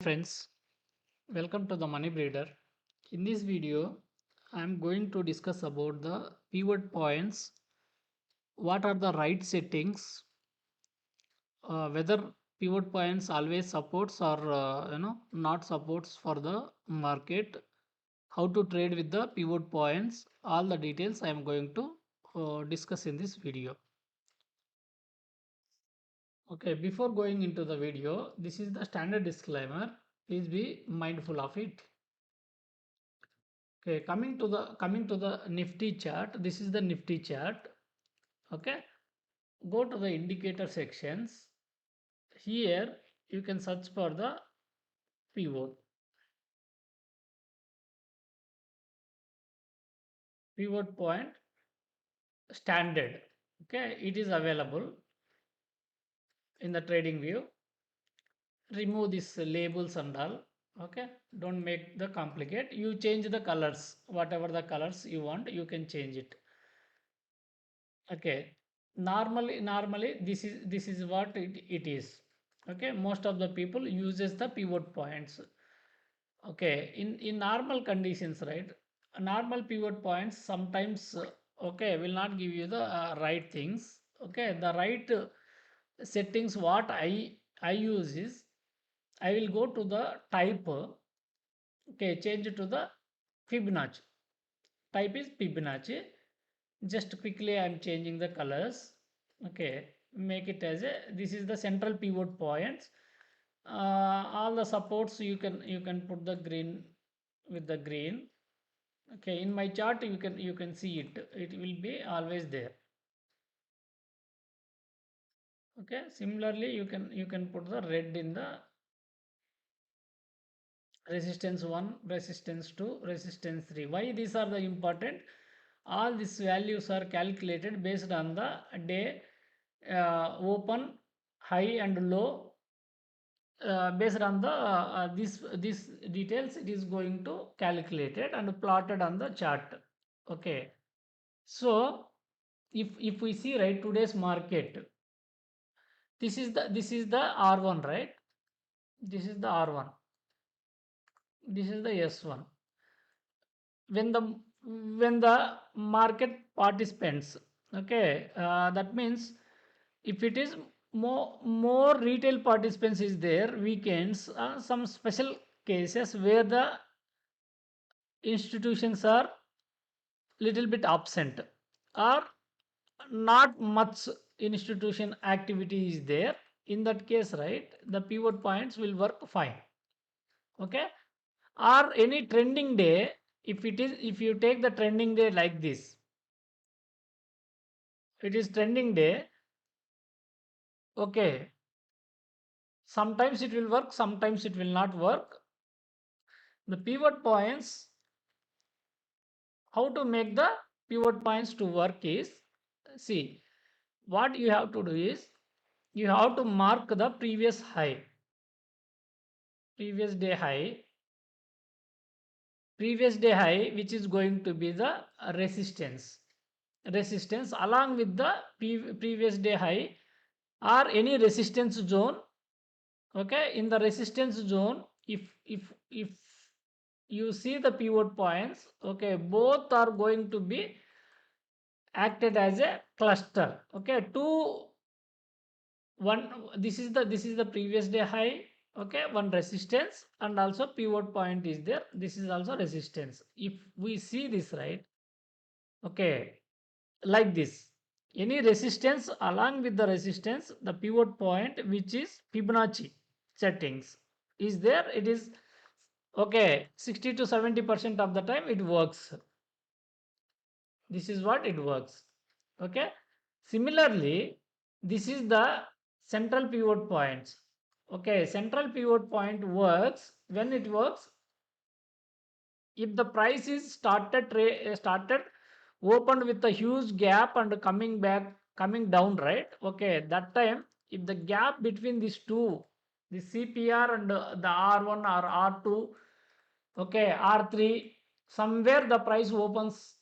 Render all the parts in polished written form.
Friends, welcome to the Money Breeder. In this video, I am going to discuss about the pivot points. What are the right settings? Whether pivot points always supports or not supports for the market. How to trade with the pivot points? All the details I am going to discuss in this video. Okay, before going into the video, this is the standard disclaimer. Please be mindful of it. Okay, coming to the Nifty chart. This is the Nifty chart. Okay, go to the indicator sections. Here you can search for the pivot. Pivot point standard. Okay, it is available in the trading view. Remove these labels and all. Okay, don't make the complicate. You change the colors, whatever the colors you want, you can change it. Okay, normally this is what it is. Okay, most of the people uses the pivot points. Okay, in normal conditions, right? Normal pivot points sometimes okay will not give you the right things. Okay, the right settings what I use is I will go to the type. Okay, change it to the Fibonacci. Type is Fibonacci. Just quickly I am changing the colors. Okay, make it as a, this is the central pivot points. All the supports you can put the green with the green. Okay, in my chart you can see it will be always there. Okay, similarly you can put the red in the resistance 1, resistance 2, resistance 3. Why these are the important? All these values are calculated based on the day open, high and low. Based on the this details, it is going to calculated and plotted on the chart. Okay, so if we see, right, today's market, this is the R1, right? This is the R1, this is the S1. When the market participants, okay, that means if it is more retail participants is there, weekends, some special cases where the institutions are little bit absent or not much institution activity is there. In that case, right, the pivot points will work fine. Okay, or any trending day, if you take the trending day like this, it is trending day. Okay, sometimes it will work, sometimes it will not work. The pivot points, how to make the pivot points to work is, see, what you have to do is you have to mark the previous high, previous day high, which is going to be the resistance along with the previous day high or any resistance zone. Okay, in the resistance zone, if you see the pivot points, okay, both are going to be acted as a cluster. Okay, two, one, this is the previous day high. Okay, one resistance and also pivot point is there, this is also resistance. If we see this, right, okay, like this, any resistance, along with the resistance, the pivot point which is Fibonacci settings is there, it is okay, 60 to 70% of the time it works. This is what it works. Okay, similarly, this is the central pivot points. Okay, central pivot point works when it works if the price is started opened with a huge gap and coming down, right? Okay, that time, if the gap between these two, the CPR and the R1 or R2, okay, R3, somewhere the price opens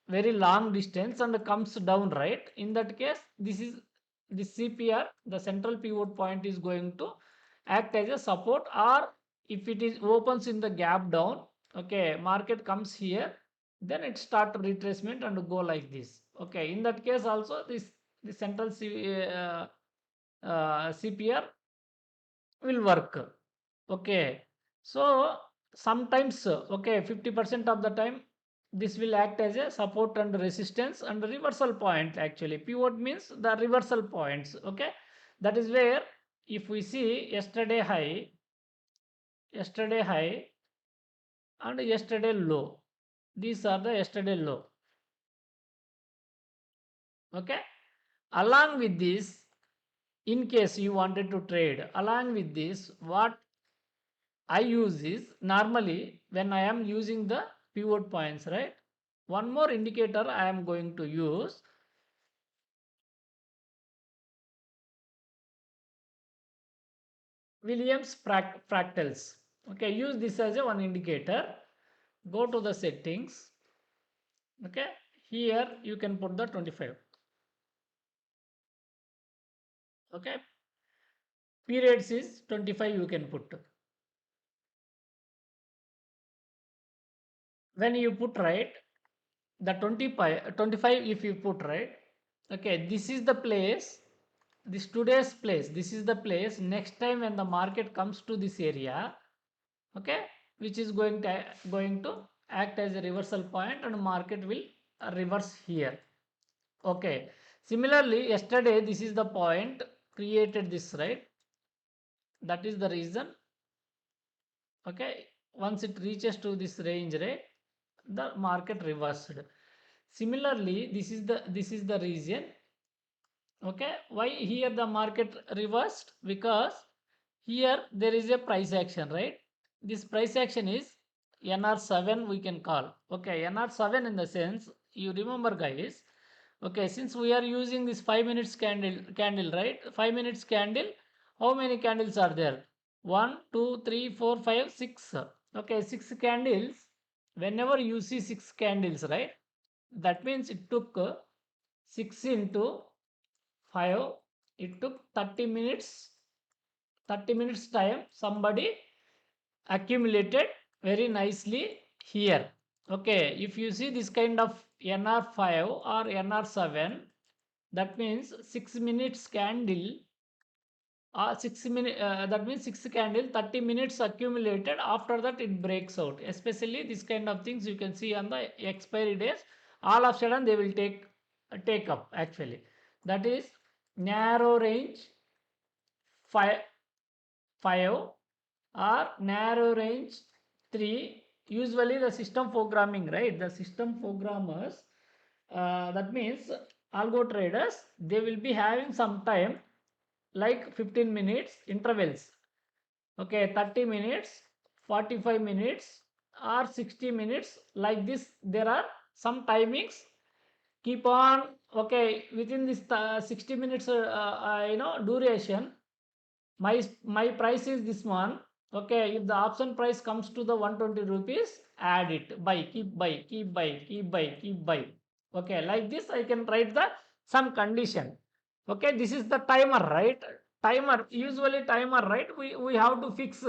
very long distance and comes down, right? In that case, this is the CPR, the central pivot point, is going to act as a support or if it is opens in the gap down, okay, market comes here, then it start retracement and go like this. Okay, in that case also the central CPR will work. Okay, so sometimes, okay, 50% of the time this will act as a support and resistance and reversal point. Actually, pivot means the reversal points. Okay, that is where if we see yesterday high and yesterday low, these are the yesterday low. Okay, along with this, in case you wanted to trade along with this, what I use is normally when I am using the pivot points, right? One more indicator I am going to use, Williams fractals. Okay, use this as a one indicator. Go to the settings. Okay, here you can put the 25. Okay, periods is 25 you can put. When you put right, the 25 if you put right, okay, this is the place, this today's place, this is the place next time when the market comes to this area, okay, which is going to act as a reversal point and market will reverse here. Okay, similarly yesterday this is the point created this, right? That is the reason. Okay, once it reaches to this range, right, the market reversed. Similarly, this is the region. Okay, why here the market reversed? Because here there is a price action, right? This price action is NR7 we can call. Okay, NR7 in the sense, you remember guys, okay, since we are using this 5 minutes candle, right? 5 minutes candle, how many candles are there? 1 2 3 4 5 6. Okay, 6 candles. Whenever you see 6 candles, right, that means it took 6 into 5, it took 30 minutes. 30 minutes time somebody accumulated very nicely here. Okay, if you see this kind of NR5 or NR7, that means 6 minutes candle, 6 minute, that means 6 candle, 30 minutes accumulated, after that it breaks out. Especially this kind of things you can see on the expiry days, all of a sudden they will take up. Actually, that is narrow range 5 or narrow range 3. Usually the system programming, right, the system programmers, that means algo traders, they will be having some time like 15 minutes intervals. Okay, 30 minutes, 45 minutes or 60 minutes, like this there are some timings. Keep on, okay, within this 60 minutes duration, my price is this one. Okay, if the option price comes to the 120 rupees, add it, buy, keep buy, keep buy, keep buy, keep buy. Okay, like this I can write the some condition. Okay, this is the timer, right? Timer, usually timer, right, we have to fix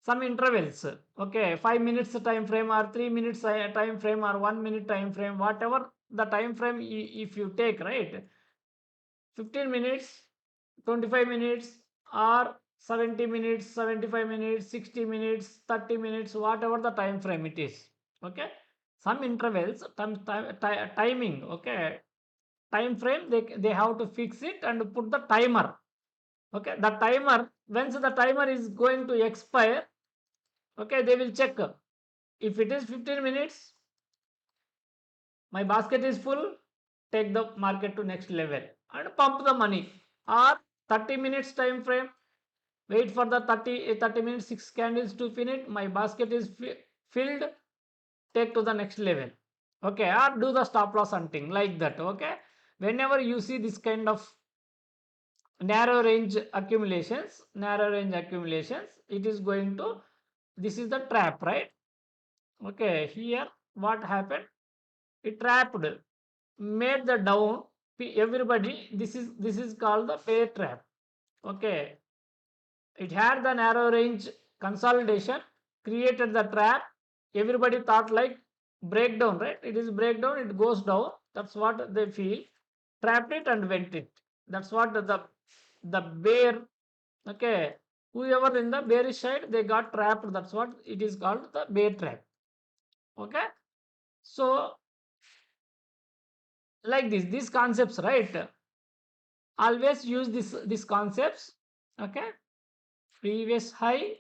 some intervals. Okay, 5 minutes time frame or 3 minutes time frame or 1 minute time frame, whatever the time frame if you take, right, 15 minutes, 25 minutes or 70 minutes, 75 minutes, 60 minutes, 30 minutes, whatever the time frame it is. Okay, some intervals, timing, okay, time frame, they have to fix it and put the timer. Okay, the timer, once the timer is going to expire, okay, they will check. If it is 15 minutes, my basket is full, take the market to next level and pump the money. Or 30 minutes time frame, wait for the 30 minutes, 6 candles to finish, my basket is filled, take to the next level. Okay, or do the stop loss hunting, like that. Okay, whenever you see this kind of narrow range accumulations, it is going to, this is the trap, right? Okay, here what happened, it trapped, made the down, everybody, this is called the pair trap. Okay, it had the narrow range consolidation, created the trap. Everybody thought like breakdown, right? It is breakdown, it goes down. That's what they feel. Trapped it and went it. That's what the bear, okay, whoever in the bearish side, they got trapped. That's what it is called, the bear trap. Okay, so like these concepts, right? Always use these concepts. Okay, previous high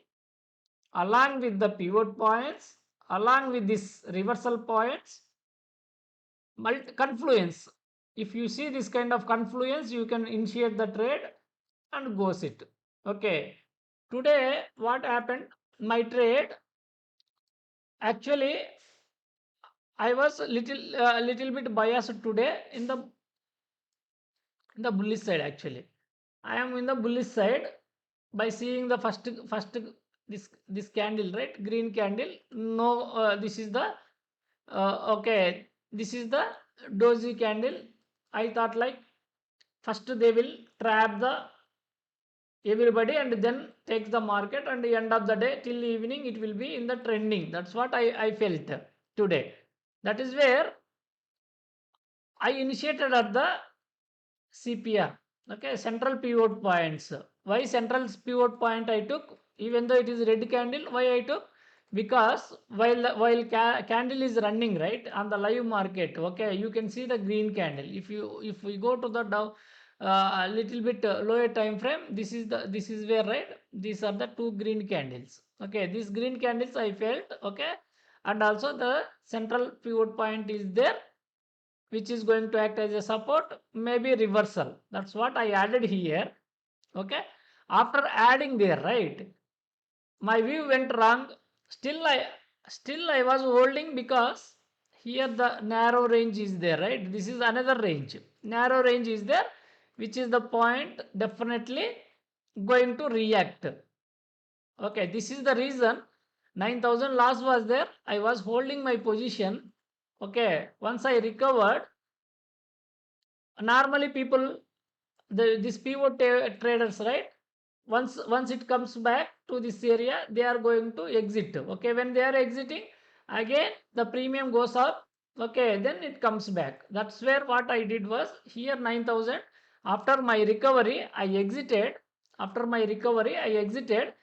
along with the pivot points, along with this reversal points, confluence. If you see this kind of confluence, you can initiate the trade and goes it. Okay, today what happened, my trade, actually I was little bit biased today in the bullish side. Actually I am in the bullish side by seeing the first this candle, right? Green candle. No, this is the okay, this is the doji candle. I thought like first they will trap the everybody and then take the market, and the end of the day till evening it will be in the trending. That's what I felt today. That is where I initiated at the CPR. Okay, central pivot points. Why central pivot point I took? Even though it is red candle, why I took? Because while candle is running, right, on the live market, okay, you can see the green candle. If we go to the down a little bit lower time frame, this is where, right, these are the two green candles. Okay, these green candles I felt, okay, and also the central pivot point is there, which is going to act as a support, maybe reversal. That's what I added here. Okay, after adding there, right, my view went wrong. Still I was holding, because here the narrow range is there, right? This is another range, narrow range is there, which is the point definitely going to react. Okay, this is the reason 9,000 loss was there. I was holding my position. Okay, once I recovered, normally people, this pivot traders, right, once it comes back to this area, they are going to exit. Okay, when they are exiting, again the premium goes up. Okay, then it comes back. That's where what I did was, here 9,000, after my recovery I exited. After my recovery I exited.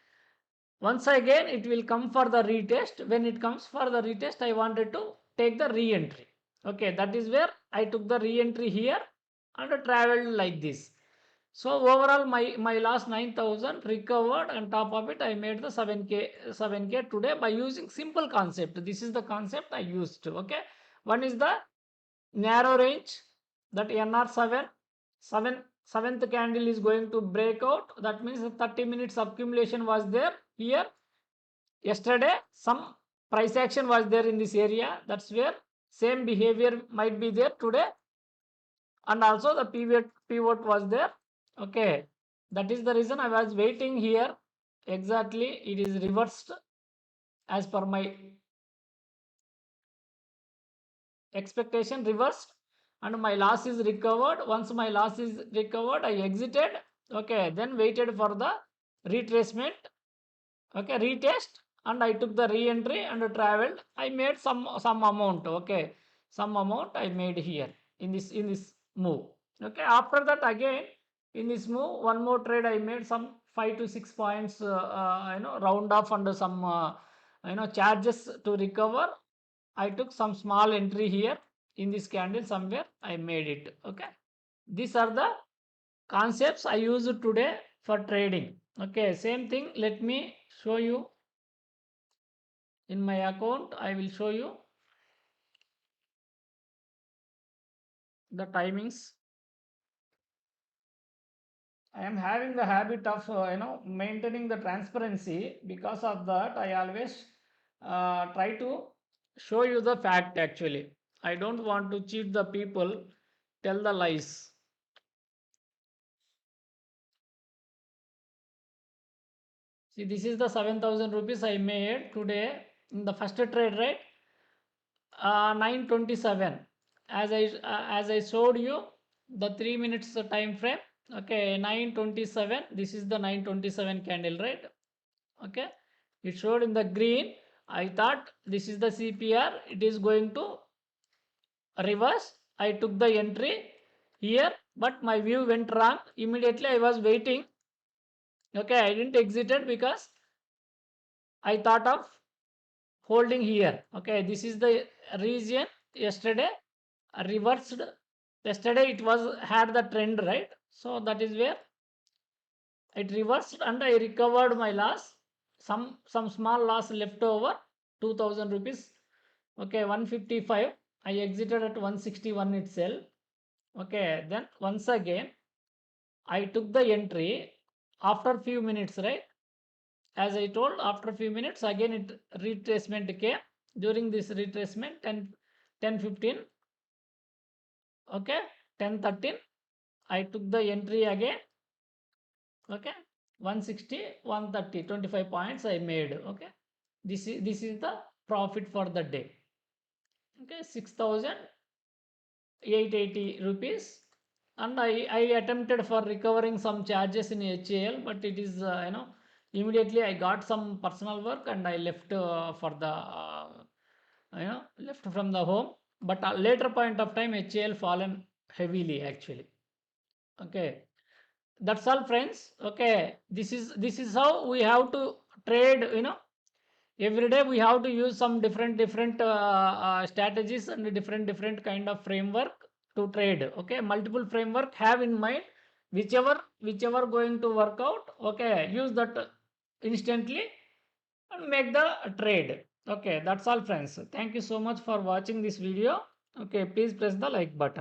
Once again it will come for the retest. When it comes for the retest, I wanted to take the re-entry. Okay, that is where I took the re-entry here and traveled like this. So overall my last 9,000 recovered, and top of it I made the 7k today by using simple concept. This is the concept I used. Okay, one is the narrow range, that NR7, seventh candle is going to break out. That means 30 minutes accumulation was there here. Yesterday some price action was there in this area. That's where same behavior might be there today. And also the pivot was there. Okay, that is the reason I was waiting here. Exactly, it is reversed as per my expectation, reversed, and my loss is recovered. Once my loss is recovered, I exited. Okay, then waited for the retracement. Okay, retest, and I took the re-entry and traveled. I made some amount. Okay, some amount I made here in this move. Okay, after that again in this move, one more trade I made, some 5 to 6 points, round off, under some charges to recover. I took some small entry here in this candle somewhere. I made it. Okay, these are the concepts I use today for trading. Okay, same thing. Let me show you in my account. I will show you the timings. I am having the habit of maintaining the transparency. Because of that, I always try to show you the fact. Actually, I don't want to cheat the people, tell the lies. See, this is the 7,000 rupees I made today in the first trade, right? 9:27. As I showed you the 3 minutes time frame. Okay, 9:27. This is the 9:27 candle, right? Okay, it showed in the green. I thought this is the CPR, it is going to reverse. I took the entry here, but my view went wrong. Immediately I was waiting. Okay, I didn't exited because I thought of holding here. Okay, this is the region yesterday reversed. Yesterday it was had the trend, right? So that is where it reversed and I recovered my loss. Some small loss left over, 2000 rupees. Okay, 155. I exited at 161 itself. Okay, then once again I took the entry after few minutes, right? As I told, after few minutes again it retracement came. During this retracement 10:15. Okay, 10:13 I took the entry again. Okay, 160, 130, 25 points I made. Okay, this is the profit for the day. Okay, 6,880 rupees. And I attempted for recovering some charges in HAL, but it is immediately I got some personal work and I left for the left from the home. But at later point of time HAL fallen heavily actually. Okay, that's all friends. Okay, this is how we have to trade. Every day we have to use some different strategies and different kind of framework to trade. Okay, multiple framework have in mind, whichever going to work out. Okay, use that instantly and make the trade. Okay, that's all friends. Thank you so much for watching this video. Okay, please press the like button.